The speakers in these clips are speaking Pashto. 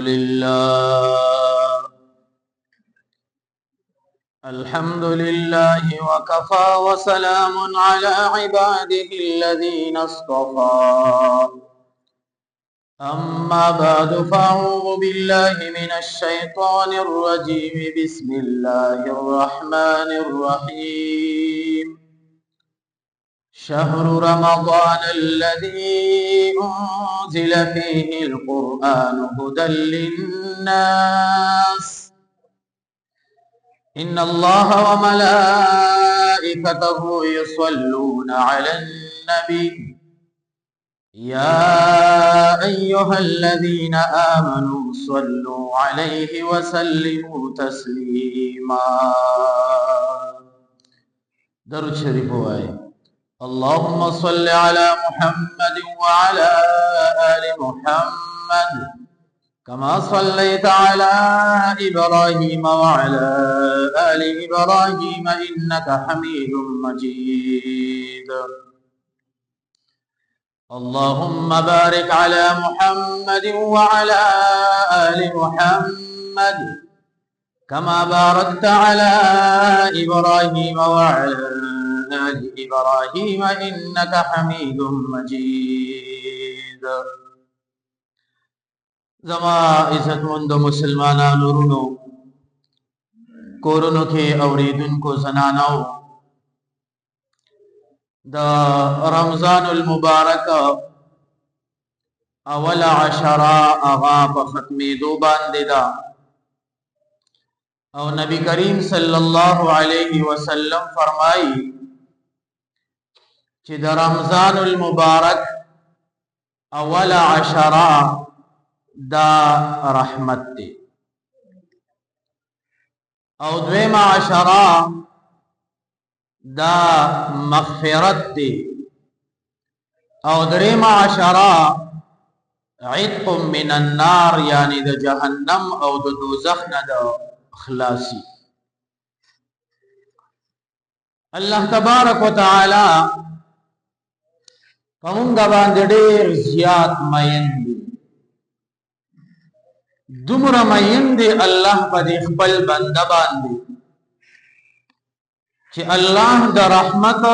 لله الحمد لله وكفى وسلام على عباده الذين اصطفى أما بعد فأعوذ بالله من الشيطان الرجيم بسم الله الرحمن الرحيم شهر رمضان الذي أنزل فيه القرآن هدى للناس إن الله وملائكته يصلون على النبي يا أيها الذين آمنوا صلوا عليه وسلموا تسليما. درود شریف وایي. اللهم صل على محمد وعلى آل محمد كما صليت على إبراهيم وعلى آل إبراهيم إنك حميد مجيد. اللهم بارك على محمد وعلى آل محمد كما باركت على إبراهيم وعلى آل إبراهيم إنك حميد مجيد. زما عزت مند مسلمانانو ورونو کورونو کې اوریدونکو زنانو دا رمضان المبارک اول عشرہ اغا په ختمېدو باندې دا او نبی کریم صلی الله علیه وسلم فرمایي چې د رمضان المبارک اول عشرہ دا رحمت دی او دویم عشرہ دا مغفرت دی او دریم عشرہ عتق من النار یعنی د جهنم او د دوزخ نه د خلاصي. الله تبارک وتعالى پمونږ باندې ډېر زیات مین دی، دومره مین دی الله په خپل بنده باندې چې الله د رحمت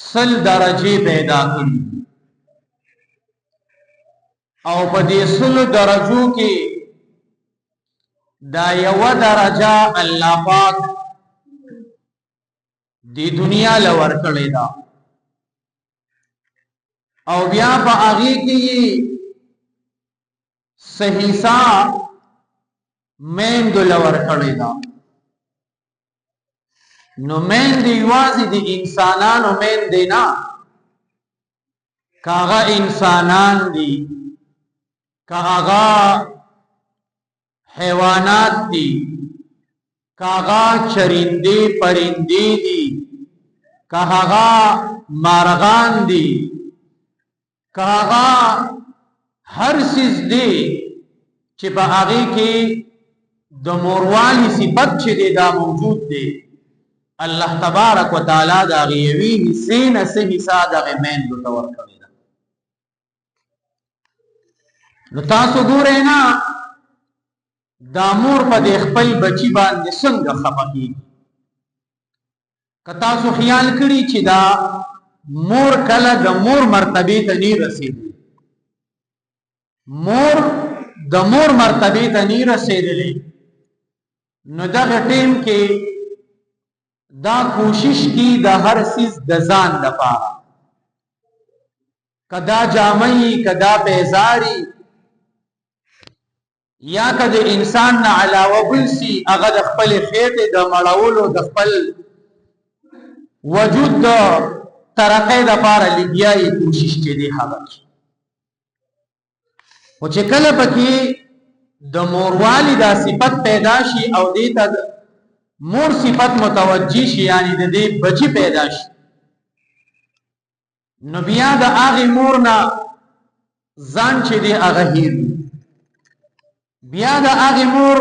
سل درجه پیدا کړي او په دې سل درجو کې دا یو درجه الله پاک دی دنیا لور کړی دا او بیا په هغه کې صحیح سا مین دلور کړی دا. نو مین دی یوازې د انسانانو مین دی نه، کاغه انسانان دی کاغه حیوانات دی کاغه چرندې پرندې دی کاغه مارغان دی کاغه هر سیز دی چې په هغه کې د موروالی صفت چې دی دا موجود دی. الله تبارک وتعالى دا غیوی حصے نه سه حصہ د غمین د تور کړی دا. نو تاسو ګورئ نه دا مور په خپل بچی باندې څنګه خفه کیږي. که تاسو خیال کړی چې دا مور کله د مور مرتبه ته نه رسیدي، مور د مور مرتبه ته نه رسیدلې، نو دغه ټیم کې دا کوشش کی د هر سیز د ځان لپاره، کدا جامعی کدا بیزاری یا کدا انسان نه علاوه بل سی هغه د خپل خېټه د مړولو د خپل وجود د ترقې د لپاره لګیاي کوشش چې دی هغه او چې کله پکې د موروالی دا صفت پیدا شي او دې ته مور صفت متوجی شي یعنی د دې بچی پیدا شي، نو بیا د هغه مور نه ځان چې دی هغه هیر، بیا د هغه مور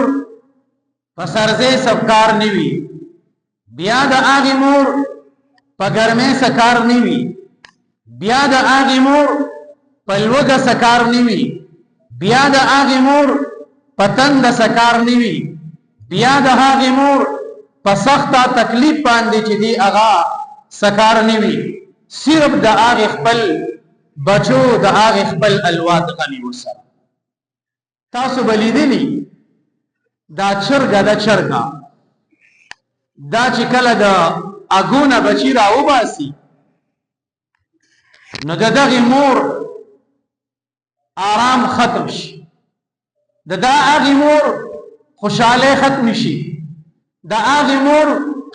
په سرځې سبکار نیوي، بیا د هغه مور په ګرمه سکار نیوي، بیا د هغه مور په لوګه سکار نیوي، بیا د هغې مور په تنده سکار نه وي، بیا د هغې مور په سخته تکلیف باندې چې دی هغه سکار نه وي، صرف د هغې خپل بچو د هغې خپل الواد غني ورسره. تاسو به لیدلي دا چرګه ده، چرګه دا چې کله د اګونه بچي راوباسي نو د دغې مور آرام ختم شي، د هغې مور خوشحالۍ ختم شي، د هغې مور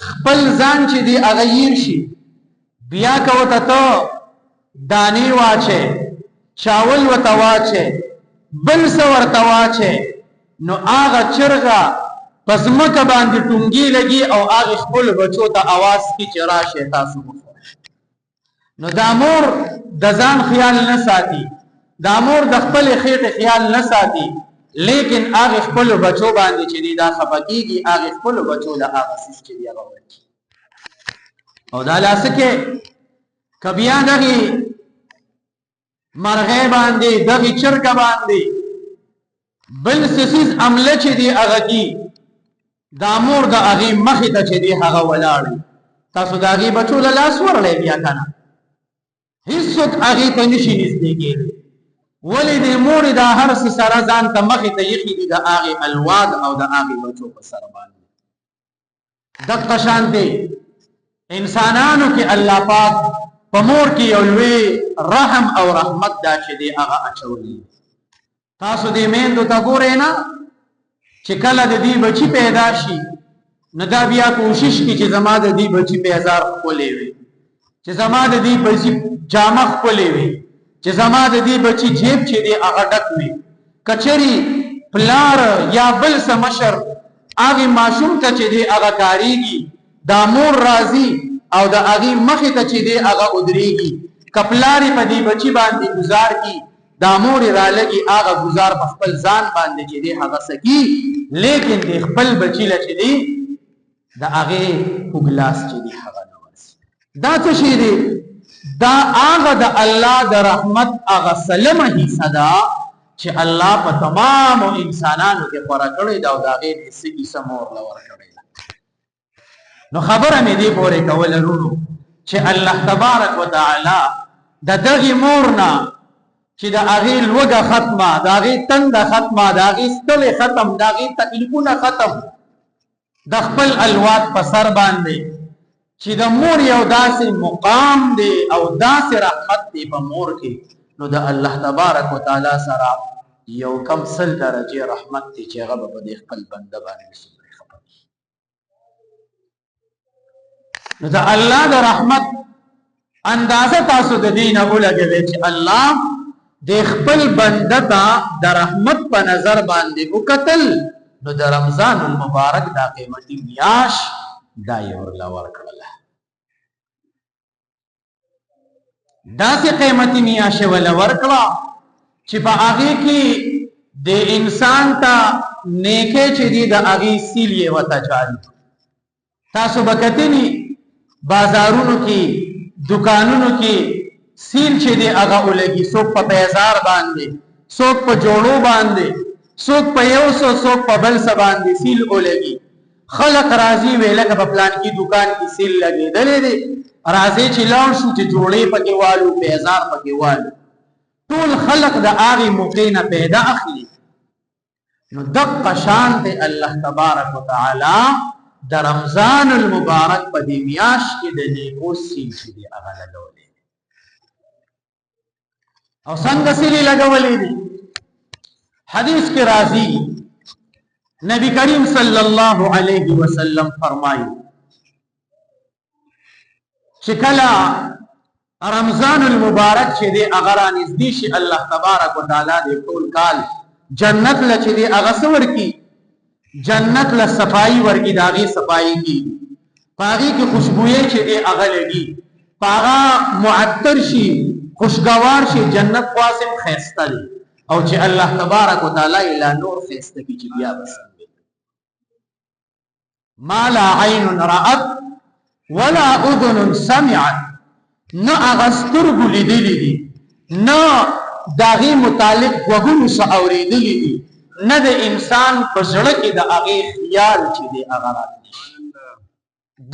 خپل ځان چې دی هغه هیر شي. بیا که ورته ته دانې واچې، چاول ورته واچې، بل څه ورته واچې، نو هغه چرګه په ځمکه باندې ټونګې لګي او هغې خپلو بچو ته اواز کړي چې راشئ تاسو وخورئ. نو دا مور د ځان خیال نه ساتي، دا مور د خپلې خېټې خیال نه ساتي، لیکن هغې خپلو بچو باندې چې دی دا خفه کېږي، هغې خپلو بچو له هغه څیز چې دی هغه ورکړي. او دا لاسه کې که بیا دغې مرغۍ باندې، دغې چرګه باندې بل څه څیز عمله چې دی هغه کي، دا مور د هغې مخې ته چې دی هغه ولاړ وي، تاسو د هغې بچو له لاس ورلی بیا که نه، هېڅوک هغې ته نشي نږدې کېدی. ولې د مورې دا هر څه سره ځان ته مخې ته ایښي دي د هغې الواد او د هغې بچو په سر باندې. دقه شانتې انسانانو کې الله پاک په مور کې یو لوی رحم او رحمت دا چې دی هغه اچولی. تاسو دې میندو ته ګورئ نه چې کله د دې بچي پیدا شي نو دا بیا کوشش کوي چې زما د دې بچي پیزار ښکلی وي، چې زما د دې بچي جامه ښکلی وي، چې زما د دې بچي جیب چې دی هغه ډک وي. که چېرې پلار یا بل څه مشر هغې ماشوم ته چې دی هغه کارېږي، دا مور راځي او د هغې مخې ته چې دی هغه ودرېږي، که پلار یې په دې بچي باندې ګزار کي، دا مور یې رالګي هغه ګزار په خپل ځان باندې چې دی هغه څه کي، لیکن د خپل بچي له چې دی د هغې اوږلاس چې دی هغه نه ورسي. دا څه شی دی؟ دا هغه د الله د رحمت هغه سلمه حصه ده چې الله په تمامو انسانانو کې غوره کړې ده او د هغې حصې حصه مور له ورکړې ده. نو خبره مې دې پورې کوله رونو چې الله تبارک وتعالی د دغې مور نه چې د هغې لوږه ختمه، د هغې تنده ختمه، د هغې ستړې ختم، د هغې تکلیفونه ختم، د خپل الواد په سر باندې چې د مور یو داسې مقام دی او داسې رحمت دی په مور کې، نو د الله تبارک وتعالی سره یو کم سل درجې رحمت دی چې هغه به په دې خپل بنده باندې څومره خفه کېږي. نو د الله د رحمت اندازه تاسو د دې نه ولګوئ چې الله د خپل بنده ته د رحمت په نظر باندې وکتل، نو د رمضان المبارک دا قیمتي میاشت دا یې ورله ورکړله. داسې قیمتي میاشت یې ورله ورکړه چې په هغې کې د انسان ته نیکۍ چې دي د هغې سیل یې ورته جاري. تاسو به کتلي بازارونو کې، دکانونو کې سیل چې دی هغه ولګي، څوک په پیزار باندې، څوک په جوړو باندې، څوک په یو څه، څوک په بل څه باندې سیل ولګي. خلق راځي وی لکه په پلان کې دکان کې سیل لګېدلی دی، راځي چې لاړ شو چې جوړې پکې والو، پیزار پکې والو، ټول خلق د هغې موقع نه پیدا اخلي. نو دقه شان دی الله تبارک وتعالی د رمضان المبارک په دې میاشت کې د نیکو سیل چې دی هغه لګولی او څنګه سیلې لګولې دي. حدیث کې راځي نبی کریم صلی الله علیه وسلم فرمایي چې کله رمضان المبارک چې دی هغه رانږدې شي، الله تبارک وتعالی د ټول کال جنت له چې دی هغه څه ورکي، جنت له صفایي ورکي، د هغې صفایي کېږي، په هغې کې خوشبویۍ چې دی هغه لګي، په هغه معطر شي، خوشګوار شي. جنت خاصم ښایسته دی او چې الله تبارک وتعالی لا نور ښایسته کړي چې بیا به ما لا عین رأت ولا اذن سمعت، نه هغه سترګو لیدلي دي، نه داغي متعلق وګونو څخه اورېدلې دي نه د انسان په زړه کې د هغه خیال چې دی هغه راځي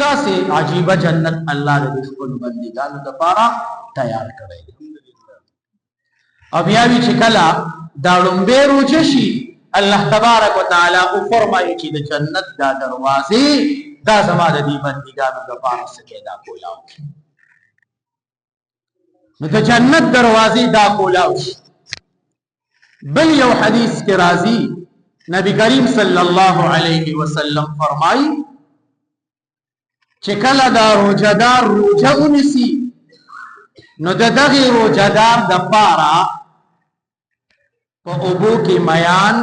داسې عجیبه جنت الله د خپل بندګانو لپاره تیار کړی او بیا وی چې کله دا لومبه روزه شي الله تبارک وتعالى او فرمایي چې د جنت دا دروازې دا زما د دې بندګانو لپاره څه دا کولاو نو د جنت دروازې دا کولاو بل یو حدیث کې راځي نبی کریم صلی الله علیه وسلم فرمایي چې کله دا روزدار روزه ونیسي نو د دغه روزدار د پاره په اوبو کې میان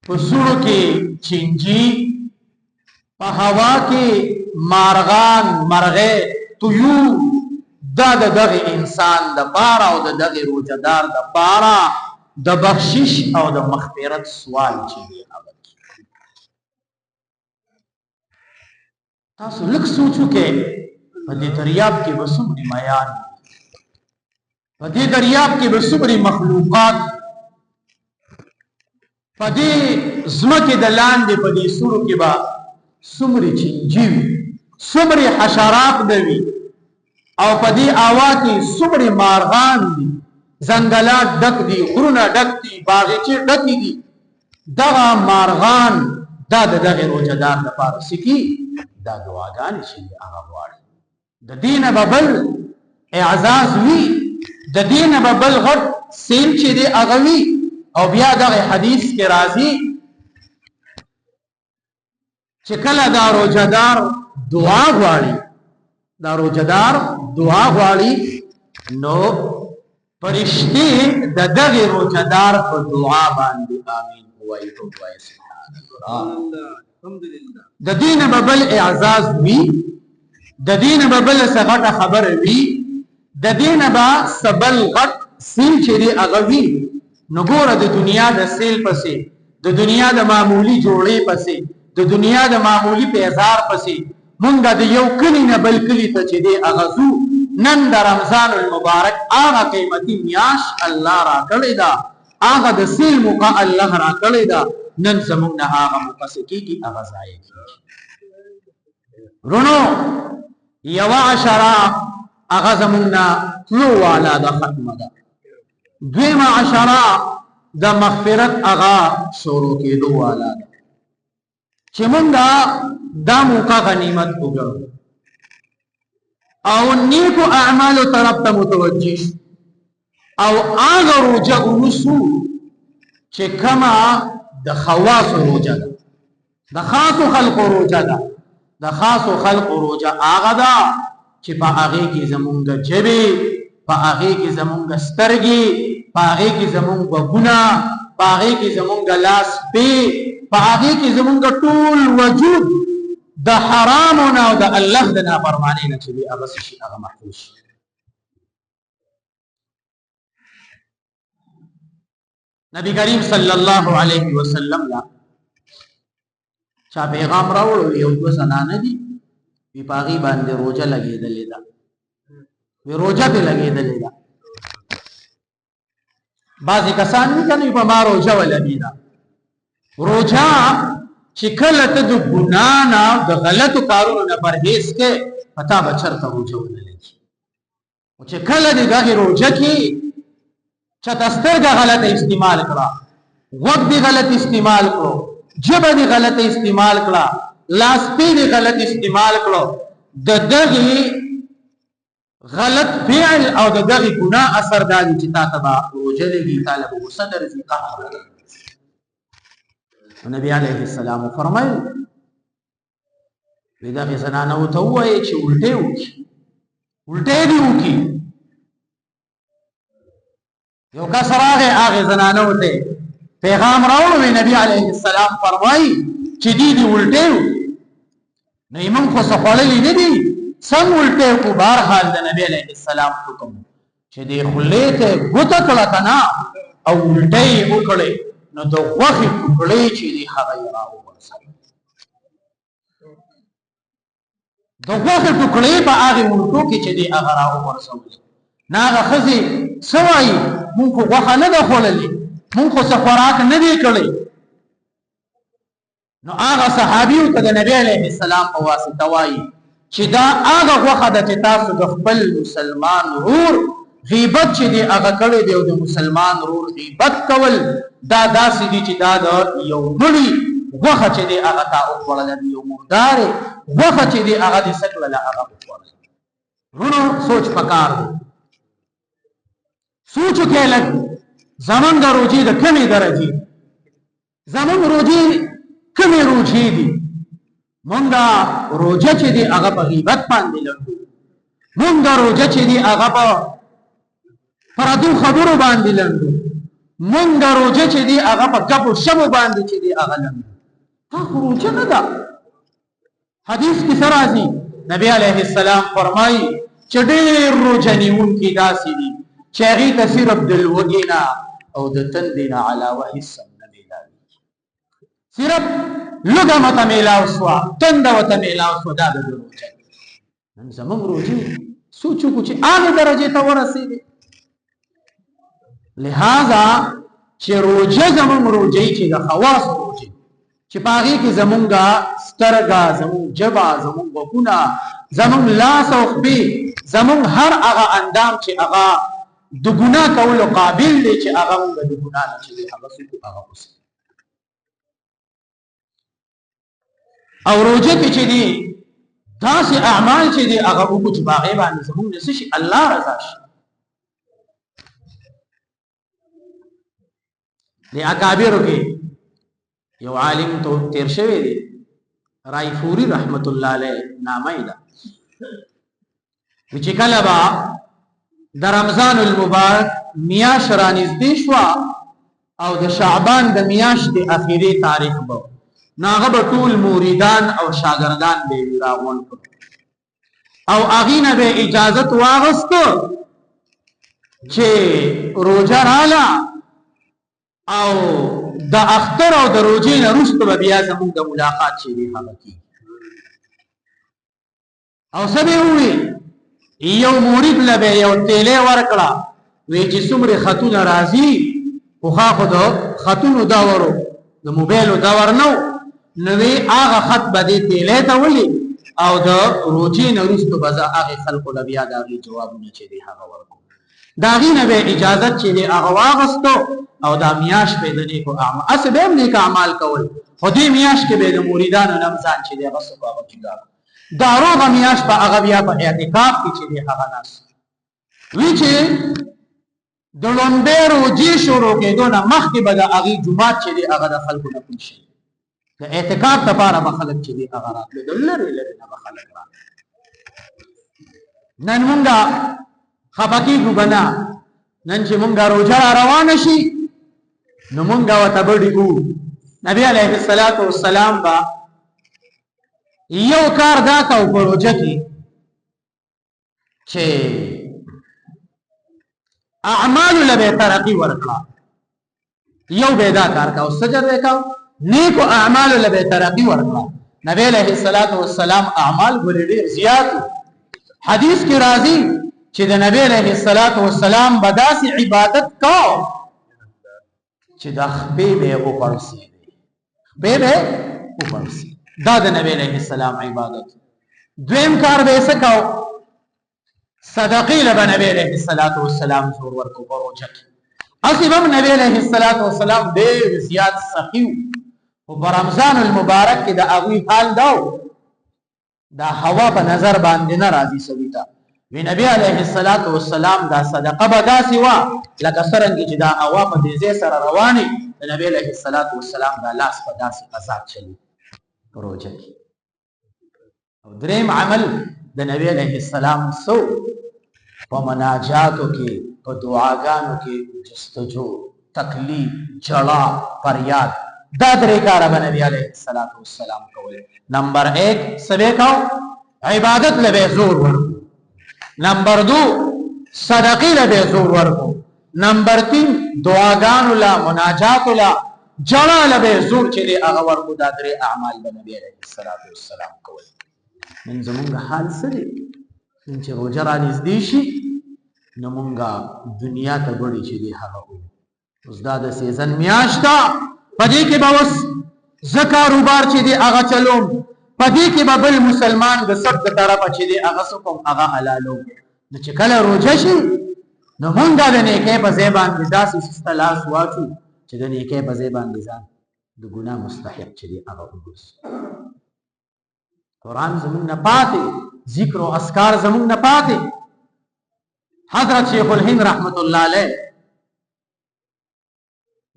په سورو کې چنجي په هوا کې مارغان مرغه طيور دا دغه انسان د پاره او دغه روزدار د پاره د بخشش او د مغفرت سوال چي تاسو لږ سوچو کې په دې دریاب کې وسومري میان په دې دریاب کې وسومري مخلوقات په دې زمکه د لاندې په دې سورو کې با سومري چنجي سومري حشرات دوي او په دې اوا کې سومري مارغان دي زنګلات ډک دي غرونه ډک دي باغچې ډک دي دغه مارغان دا دغه روزدار لپاره سکی دا دعاګانې چې هغه غواړي د دین ببل اعزاز وی د دین ببل غټ سیم چې دی هغه وی او بیا دغه حدیث کې راځي چې کله دا روزدار دعا غواړي دا روزدار دعا غواړي نو فرشتي د دغه روزدار په دعا باندې امين وایي او وایي سبحان الله الحمدلله د دین ببل اعزاز وی د دین ببل څخه خبر وی د دین با سبل غټ سیل چې دی هغه وی نو ګوره د دنیا د سیل پسې د دنیا د معمولی جوړې پسې د دنیا د معمولی پیزار پسې مونږ د یو کلی نه بل کلی ته چې دی هغه زو نن د رمضان المبارک هغه قیمتي میاش الله را کړی دا هغه د سیل موقع الله را کړی دا نن زمونږ نه هغه مقصکی کی هغه ځای رونو یو عشرہ هغه زمونږ نه نو والا د ختمه ده دویم عشرہ د مغفرت هغه شروع کېدو والا ده چې مونږ دا موقع غنیمت وګڼو او نیکو اعمالو طرف ته متوجه او هغه روزه ونیسو چې کما د خواص روزه ده د خاص خلق روزه ده د خاص خلق روزه هغه ده چې په هغه کې زمونږ جبه په هغه کې زمونږ سترګې په هغه کې زمونږ وګونه په هغه کې زمونږ لاس په هغه کې زمونږ ټول وجود د حرامونو او د الله د نافرمانی نه چې هغه شي هغه محفوظ نبی کریم صلی الله علیه وسلم لا چا پیغام راوړو یو دو زنانه دي په پاغي باندې روزه لګېدلې ده وی روزه ته لګېدلې ده بعضی کسان نه کوي په ما روزه ولګې ده روزه چې کله ته د ګنا نه د غلطو کارونو نه پرهیز کې پتا بچرته روزه ولګې او چې کله دغه روزه کې چتسترګه غلط استعمال کړه وخت دی غلط استعمال کړو جبه دی غلط استعمال کړه لاس پی دی غلط استعمال کړو د دغه غلط فعل او د دغه ګناه اثر دالي چې تا تبا روزه لګي طالب وصدر زی قهر نبی علیہ السلام فرمایي دغه زنانه وته وایي چې الټه دی وکي یو کس راغی هغه زنانه وته پیغام راوړو نبی علیہ السلام فرمایي چې دی الټه نه ایمن خو سخولې نه دی سم الټه کو بهر حال د نبی علیہ السلام حکم چې دی خلې ته ګوته کړه کنا او الټه وکړي نو د وخت ټکړې چې دی هغه راو ورسره د وخت ټکړې په هغه ورکو کې چې دی هغه راو ورسره ناغه خزي سوای مونږ خو غوښه نه ده خوړلې، مونږ خو څه خوراک نه دی کړی. نو هغه صحابیو ته د نبی علیه السلام په واسطه وایي چې دا هغه غوښه ده چې تاسو د خپل مسلمان ورور غیبت چې دی هغه کړی دی، او د مسلمان ورور غیبت کول دا داسې دي چې دا د یو مړي غوښه چې دی هغه تا وخوړله، د یو مردارې غوښه چې دی هغه دې څه کړله، هغه وخوړله. وروڼو سوچ پکار دی، سوچ وکړئ لږ زمونږ د روجې د کمې درجې، زمونږ روجې کمې روجې دي. مونږ روجه چې دی هغه په غیبت باندې لرو، مونږ روجه چې دی هغه په پردو خبرو باندې لرو، مونږ روجه چې دی هغه په ګپو شپو باندې چې دی هغه لرو. دا روجه نه ده. حدیث کې څه راځي؟ نبی علیه السلام فرمایي چې ډېر روجه نیونکي داسې دي چې هغې ته صرف د لوږې نه او د تندې نه علاوه هېڅ هم نه میلاوي. صرف لږه مته میلاو شوه، تنده ورته میلاو شوه، دا د ده روجه. نن زموږ روجې سوچ وکړو چې هغې درجې ته ورسېدې. لہذا چې روجه زموږ روجې چې د خواصو روجې چې په هغې کې زمونږ سترګه، زمونږ ژبه، زمونږ غوږونه، زمونږ لاس او خبې، زمونږ هر هغه اندام چې هغه د ګناه کولو قابل دی چې هغه مونږ د ګناه نه چې دی هغه سکو هغه وسو. او روجه کې چې دی داسې اعمال چې دی هغه وکړو چې په هغې باندې زمونږ نه څه شي؟ الله رضا شي. د اکابرو کې یو عالم تو تیر شوی دی، رایفوري رحمت الله علیه نامه ده، چې کله به د رمضان المبارک میاشت رانږدې شوه او د شعبان د میاشتې اخري تاریخ به نو هغه به ټول مریدان او شاګردان به یې راغونډ کړو او هغې نه به اجازت واغسته چې روژه راله او د اختر او د روجې نه وروسته به بیا زموږ د ملاقات چې دی هغه کېږي. او څه به یې وویل؟ یو مرید له به یو تیلې ورکړه، وایي چې څومره خطونه راځي، پخوا خو د خطونو دور و، د موبایلو دور نه و، نو وایي هغه خط به دې تیلې ته ولي او د روجې نه وروسته به زه هغې خلکو له بیا د هغې جوابونه چې دی هغه ورکړو. د هغې نه به اجازت چې دی هغه واغستو او دا میاشت به د نیکو اعمال اسې به هم نیک اعمال کول، خو دې میاشت کې به د مریدانو نه هم ځان چې دی هغه څه کو هغه جدا کړو. دا روغه میاشت به هغه بیا په اعتکاف کې چې دی هغه ناست وي چې د لومبۍ روجې شروع کېدو نه مخکې به د هغې جومات چې دی هغه د خلکو نه پوه شي. د اعتکاف دپاره به خلک چې دی هغه راتلو، د لرې لرې نه به خلک راتلو. نن مونږه خفه کېږو به نه، نن چې مونږه روژه را روانه شي نو مونږه ورته بډې وو. نبی علیه السلام به یو کار دا کوو په روژه کې چې اعمالو له به ترقي ورکړه. یو به دا کار کوو، سجد به کوو، نیکو اعمالو له به ترقي ورکړه. نبی علیه السلام اعمال ګورې ډېر زیات وو. حدیث کې راځي چې د نبی علیه السلام به داسې عبادت کو چې د خپې به یې وپړسېدې، خپې به یې وپړسېدې. دا د نبی علیه السلام عبادت. دویم کار به یې څه کو؟ صدقې له به نبی علیه السلام زور ورکو په روژه کې. هسې به هم نبی علیه السلام ډېر زیات سخي و، خو په رمضان المبارک کې د هغوی حال دا و، دا هوا په نظر باندې نه راځي سړي ته. وی نبی علیه السلام دا صدقه به داسې وه لکه څرنګه چې دا هوا په تیزۍ سره روانې، د نبی علیه السلام دا لاس په داسې آزاد چلي په روژه کې. او دریم عمل د نبی علیه السلام سو په مناجاتو کې، په دعاګانو کې جستجو، تکلیف، جړا، فریاد، دا درې کاره به نبی علیه السلام کول. نمبر 1 څه به کو؟ عبادت له به زور ورکو. نمبر 2 صدقې له به زور ورکو. نمبر 3 دعاګانو له، مناجاتو له، جړا له به زور چې دی هغه ورکو. دا درې اعمال به نبی علیه السلام کول. نن زمونږ حال څه دی؟ نن چې روژه رانږدې شي نو مونږه دنیا ته وړي چې دی هغه اوس دا د سیزن میاشت ده په دې کې به اوس زه کاروبار چې دی هغه چلوم په دې کې به بل مسلمان د سب د طرفه چې دی هغه څه کوم هغه حلالوم نو چې کله روژه شي نو مونږه د نیکۍ په ځای باندې داسې سسته لاس واچو چې د نیکۍ په ځای باندې ځان د ګناه مستحق چې دی هغه وګرځي قرآن زمونږ نه پاتې ذکر او اذکار زمونږ نه پاتې حضرت شیخ الهند رحمت الله علیه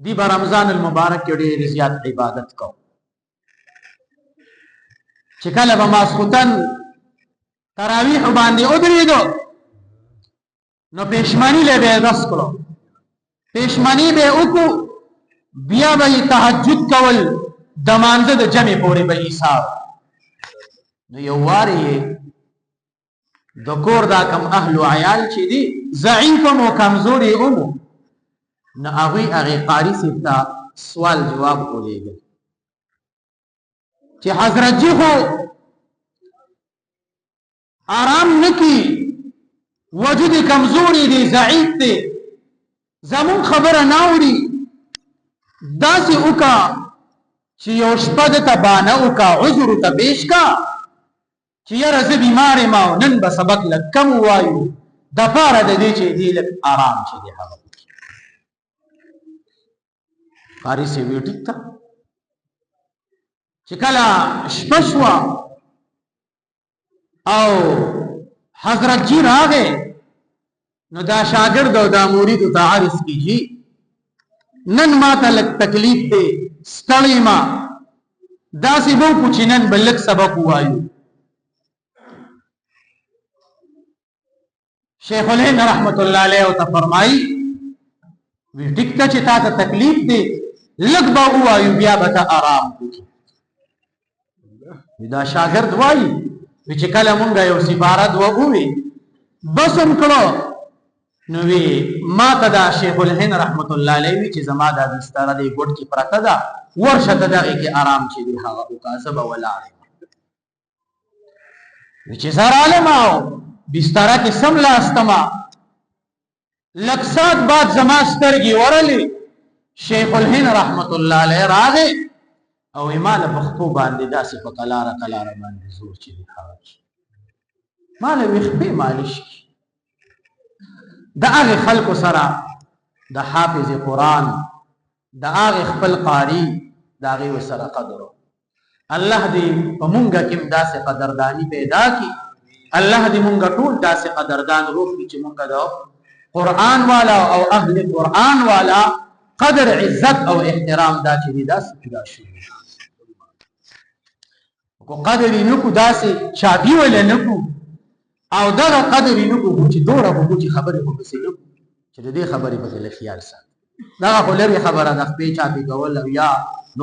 دی با رمضان المبارک کې ډېر زیات عبادت کو چې کله به ماسخوتن تراویح باندې ودرېدو نو پېشمني له به داس کړو پېشمني به وکړو بیا به تهجد کول د مانځه د جمع پورې به حساب نو یو واري د کور دا کم اهل او عیال چې دي ضعیف او کمزوري اومو نو هغه قاری سیفتا سوال جواب کولیږي چې حضرت جی خو آرام نکی وجود کمزوری دی ضعیف دی زمون خبره ناوري داسې وکا چې یو شپه د تبانه وکا عذر ته پیش کا چې یاره زه بیمار ما نن به سبق لږ کم وایو د پاره د دې چې دی لږ آرام چې دی هغه قاری سی وی ټیک تا چې کله شپه شوه او حضرت جی راغې نو دا شاګرد او دا مرید ته عرض کیږي نن ما ته لږ تکلیف دی ستړی ما داسې به وکړو چې نن به لږ سبق ووایو شیخ الهند رحمت الله علیه ورته فرمایي وی ټیک ته چې تا ته تکلیف دی لږ به ووایو بیا به ته آرام وکړي دا شاګرد وایي چې کله مونږ یو سفارت ووي بس هم کړو نو وی ما ته دا شیخ الهند رحمت الله علیه چې زما دا بستر دی ګټ کې پرته ده ورشه ته دغه کې آرام چې دی هغه وکاسه به ولاړ چې زار عالم او بستر کې سم لاستما لکسات بعد زما سترګي ورلې شیخ الهند رحمت الله علیه راغې او ایمال پختو باندې داسې په کلاره باندې زور چې دی خارج مال وخبي مالش د هغه خلکو سره د حافظ قرآن د هغه خپل قاری د هغه سره قدر الله دې په مونږه کې داسې قدردانی پیدا کی الله دې مونږه ټول داسې قدردان روح چې مونږه د قرآن والا او اهل قرآن والا قدر عزت او احترام دا چې داسې پیدا شي کو قدر نکو داسې چابي ولا نکو او دا قدر نکو چې دوره وو چې خبره په سیلو چې دې خبرې په خیال سره دا خو لري خبره د خپل چابي کول یا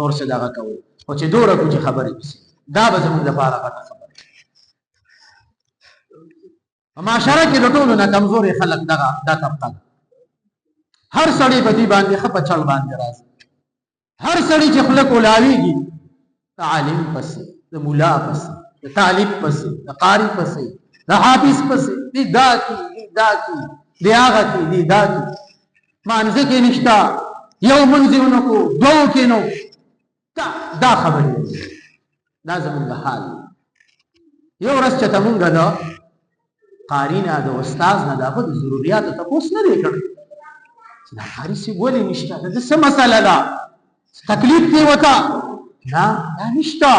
نور څه دغه کول او چې دوره کو چې خبرې پسې دا به زموږ لپاره غټه خبره معاشره کې د ټولو نه کمزوري خلک دغه دا طبقه هر سړی په دې باندې خپه چل باندې راځي هر سړی چې خلک ولاویږي تعلیم پسې د مولا پسې د طالب پسې د قاری پسې د حافظ پسې دې دا کی دې هغه کی دې دا کی مانځ کې نشتا یو منځونو کو دوه کې نو دا خبرې دا زموږ حال یو ورځ چې موږ دا قاری نه د استاد نه دغه ضرورت ته پوس نه دی کړی دا قاری سی ولې نشتا دا څه مسله ده تکلیف دی وتا نه دا نشتا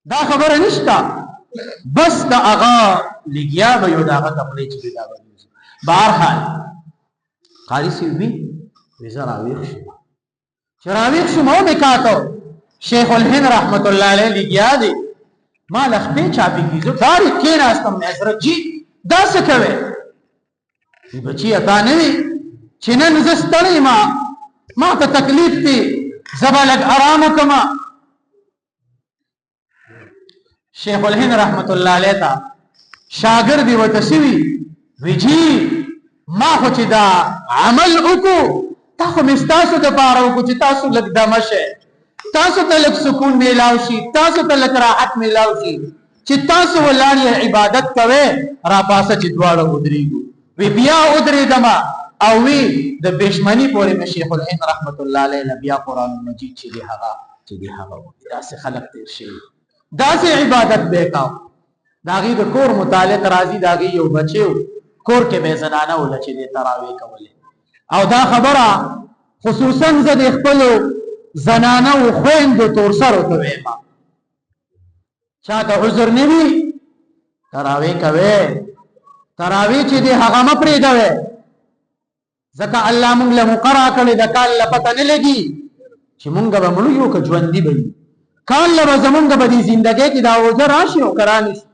دا خبره نشتا بس دا هغه لګیا به یو دا هغه خپلې چې دا بهرحال قاری سی وی وزراویخ شو راویخ شو مو میکاتو شیخ الهند رحمت الله علیه لګیا دی ما لخپې چاپی کیږي داري کې راستم حضرت جی دا څه کوي بچی اتا نه وی چې نن زستړی ما ته تکلیف دی زبالک آرام کما شیخ الهند رحمت الله علیه تا شاګرد وتسوی ویجی ما خو چې دا عمل وکړو تا خو مستاسو د پاره وکړو چې تاسو لګ دمشه تاسو ته لږ سکون میلاو شي تاسو ته لږ راحت میلاو شي چې تاسو ولانه عبادت کوئ را پاسه چې دواړه ودرېږو وی بیا ودرېدم او وی د بشمنی پورې مې شیخ الهند رحمت الله علیه نه بیا قرآن مجید چې دی هغه داسې خلق تیر شوي داسې عبادت به کاو د هغې د کور متعلق راځي د هغې یو بچی و کور کې به یې زنانه وله چې دی تراویح کولې او دا خبره خصوصا زه د خپلو زنانه و خویندو تورسرو ته ویمه چاته عذر نه وي تراویح کوئ تراویح چې دی هغه مه پرېږدوئ ځکه الله مونږ له مقرره کړې د کال له پته نه لګي چې مونږ به مړو یو که ژوندي به یو کال له به زمونږ په دې زندګۍ کې دا اوجه راشي او که رانیسي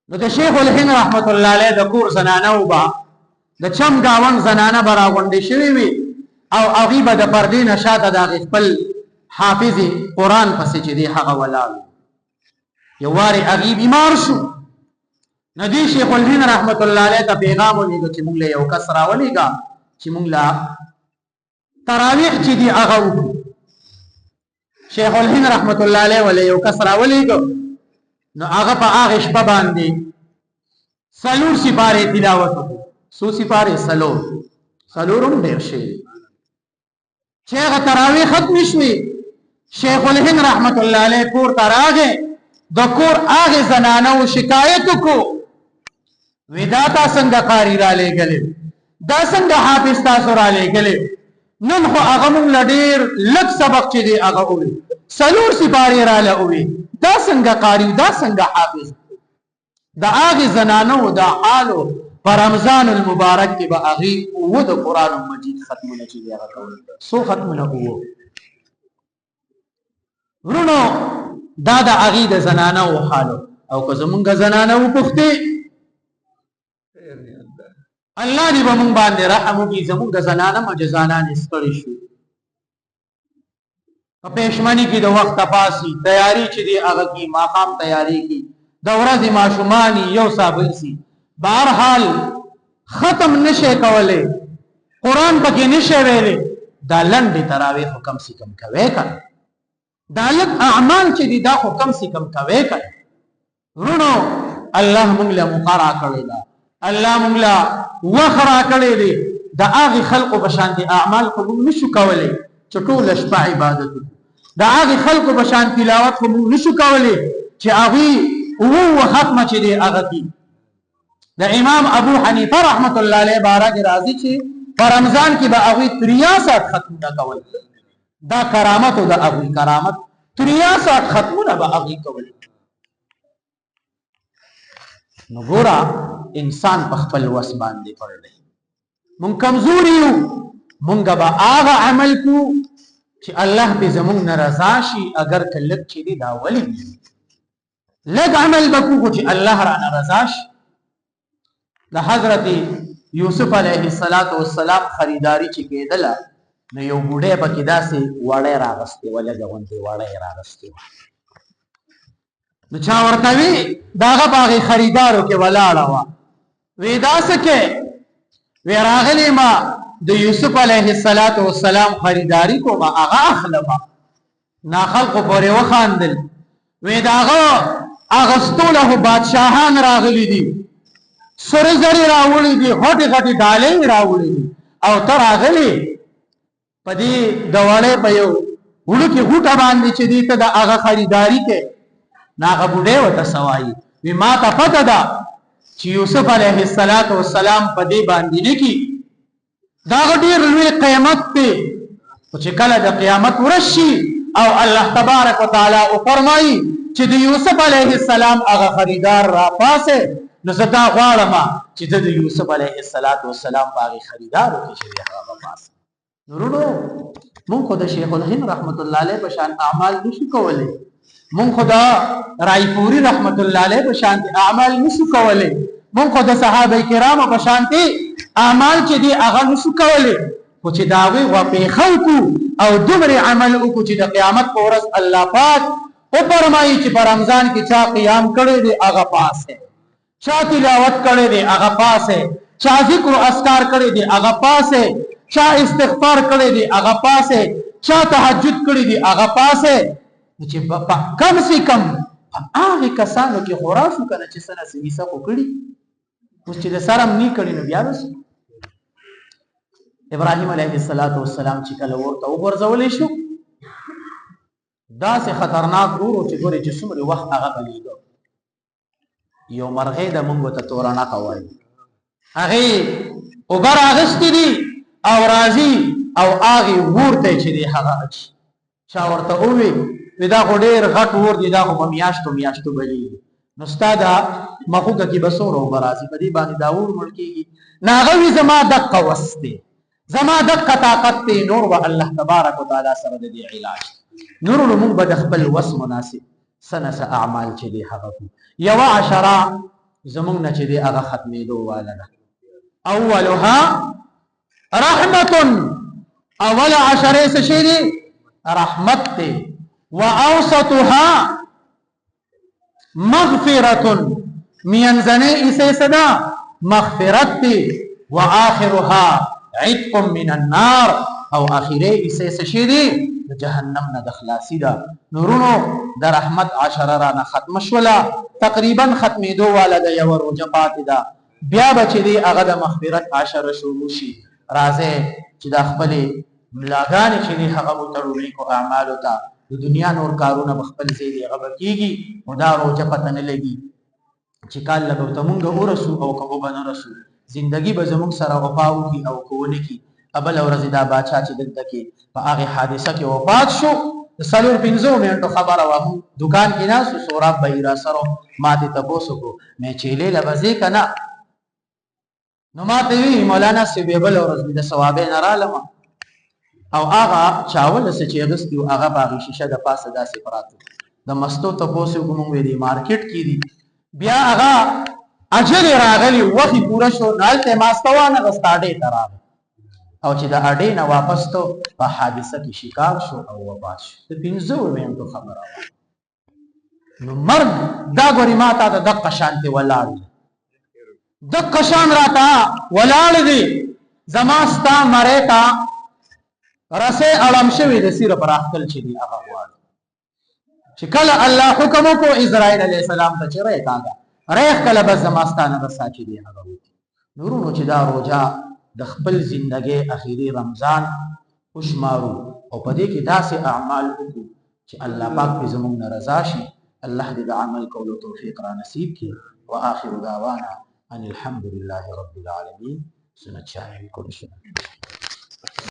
نو د شیخ الهند رحمت الله علیه د کور زنانه و به د چم ګاونډ زنانه به راغونډې شوې وي او هغې به د پردې نه شاته د هغې خپل حافظ قرآن پسې چې دی هغه ولاړ یو وارې هغې بیمار شو نو دی شیخ الهند رحمت الله علیه ته پیغام ولیږه چې مونږ له یو کس راولېږه چې مونږ له تراویح چې دی هغه وکړو شیخ الهند رحمت الله علیه ولې یو کس راولېږه نو هغه په هغې شپه باندې 4 سپارې تلاوت وکړو څو سپارې 4 هم ډېر شوي چې هغه تراویح ختمې شوې شیخ الهند رحمت الله علیه کور ته راغی د کور هغې زنانو شکایت وکړو وی دا تا څنګه قاري رالیږلې دا څنګه حافظ تاسو رالیږلې نن خو هغه مونږ له ډېر لږ سبق چې دی هغه ووي 4 سپارې راله ووي دا څنګه قاري دا څنګه حافظ د هغې زنانو دا حالو په رمضان المبارک کې به هغې اووه د قرآن مجید ختمونه چې دی هغه کول څو ختمونه اووه ورونو دا د هغې د زنانه و حالو او که زمونږ زنانه وپوښتې الله دې به مونږ باندې رحم وکړي زمونږ زنانه مجزانانې ستړې شو په پېشمني کې د وخته پاسي تیاری چې دی هغه کې ماښام تیاری کې د ورځې ماشومانې یو سابل سي بهرحال ختم نشي کولی قرآن پکې نشي ویلی دا لنډې تراویح خو کم سي کم کوی که دا لږ اعمال چې دي دا خو کم سي کم کوی که ورونو الله مونږ له مقرره کړې ده الله مونږ له وخت راکړی دی د هغې خلقو په شانتې اعمال خو مونږ نشو کولی چې ټوله شپه عبادت وکړو د هغې خلقو په شان تلاوت خو مونږ نشو کولی چې هغوی اووه ختمه چې دی هغه دي د امام ابو حنیفه رحمت الله علیه باره کې راځي چې په رمضان کې به هغوی 63 ختمونه کول دا کرامت و د هغوی کرامت 63 ختمونه به هغوی کول نو ګوره انسان په خپل وس باندې پړلی مونږ کمزوري یو مونږ به هغه عمل کو چې الله پې زمونږ نه رضا شي اگر که لږ چې دی دا ولې لږ عمل به کوو چې الله رانه رضا شي د حضرت یوسف علیه السلام خریداري چې کېدله نو یو بوډۍ پکې داسې وړی راغستې وه لږه غوندې وړی راغستې وه نو چا ورته وي د هغه په هغې خریدارو کې ولاړه وه وی دا څه کې وی راغلی ما د یوسف علیه السلام خریداري کومه هغه اخلمه نا خلقو پورې وخاندل وی د هغه اغستو له بادشاهان راغلي دي سره زرې راوړي دي غټې غټې ډالۍ راوړي دي او ته راغلې په دې د وړۍ په یو وړوکې غوټه باندې چې دې ته د هغه خریداري کې نو هغه بوډۍ ورته څه وایي وی ما ته پته ده چې یوسف علیه السلام په دې باندې نه کېږي دا هغه ډېر لوی قیامت دی خو چې کله د قیامت ورځ شي او الله تبارک وتعالی وفرمایي چې د یوسف علیه السلام هغه خریدار راپاسې نو زه دا غواړم چې د یوسف علیه السلام په هغې خریدارو کې چې دی هغه راپاسې نورونو مونږ خو د شیخ الهند رحمت الله علیه په شان اعمال نشو کولی مونږ خو د رایپوري رحمت الله علیه په شانتې اعمال نشو کولی مونږ خو د صحابه کرامو په شانتې اعمال چې دی هغه نشو کولی خو چې د هغوی غوپېښه وکړو او دومرې عمل وکړو چې د قیامت په ورځ الله پاک وفرمایي چې په رمضان کې چا قیام کړی دی هغه پاسې چا تلاوت کړی دی هغه پاسې چا ذکر و اذکار کړی دی هغه پاسې چا استغفار کړی دی هغه پاسې چا تهجد کړی دی هغه پاسې چې کم سي کم هغې کسانو کې خو راشو که نه چې څه نه څه حصه خو کړي اوس چې د سرم نی کړي نو بیا وس ابراهيم عليه السلام چې کله ورته وګرځولې شو دا سه خطرناک ورو چې ګوري چې څومره وخت هغه بلیدو یو مرغې د مونږ ته تورانه کوي هغه وګر اغستی دي او راضي او هغه ورته چې دی هغه چا ورته وې دا غډیر غټ ور دي دا خو میاشتو بلی نو استاد مخوګه کې بسورو برازي په دې باندې دا ور ملکيږي ناغوي زما دقه وسته زما دقه طاقت ته نور و الله تبارک وتعالى سره دې علاج نور موږ به خپل وس مناسب سنس اعمال چې دې هغه یو 10 زمونږ نه چې دې هغه ختمېدو والده اولها رحمت اول 10 څه شي دي رحمت ته واوسطها مغفرة مينزنه اسے صدا مغفرت تی واخرها عتق من النار او اخره اسے سشیدی جهنم نه دخلاصی دا نورونو د رحمت 10 رانه ختم شولا تقریبا ختمېدو والا د یو روجپات دا بیا بچ دی هغه د مغفرت 10 شروع شي راځي چې د خپل ملاګان چې هغه متړولې کو اعمال تا د دنیا نور کارونه بخپل زیدي غو کیږي او دا روزه پته نه لګي چې کال له تمونګه ورسو او کوو بنه رسو زندگی به زموږ سره وفاو کی او کوونه کی ابل ورځ دا باچا چې دلته کې په هغه حادثه کې وفات شو سلور 15 منټو خبره واه دکان کې ناس سوراب بهیرا سره ماته تاسو کو مې چيله لبزي کنا نو ماته وی مولانا سیبل ورځ د ثواب نه رالم او هغه چاول چې غستي او هغه باغی شیشه د پاسه داسې پراتو د مستو ته پوسو کوم وی دی مارکیټ کې دی بیا هغه اجر راغلی وخت پورا شو نالته ماستوانه غستاډې ترا او چې د اډې نه واپس ته په حادثه کې شکار شو او وفات شو د 15 منټو خبره نو مرګ دا ګوري ماته د دقه شانته ولاړ دقه شان راته ولاړ دی زماستا مریتا رسه علم شوی د سیر پر اخل چې دی هغه وایي چې کله الله حکم کو اسرائیل علیه السلام ته چرې کاږه ریخ کله بس زماستانه رسا چې دی هغه نورونو چې دا روزه د خپل ژوندۍ اخیری رمضان وشمارو او په دې کې داسې اعمال وکړو چې الله پاک په زموږ رضا شي الله دې د عمل کولو توفیق را نصیب کړي واخر دعوانا ان الحمد لله رب العالمين سنت شاهد كل شيء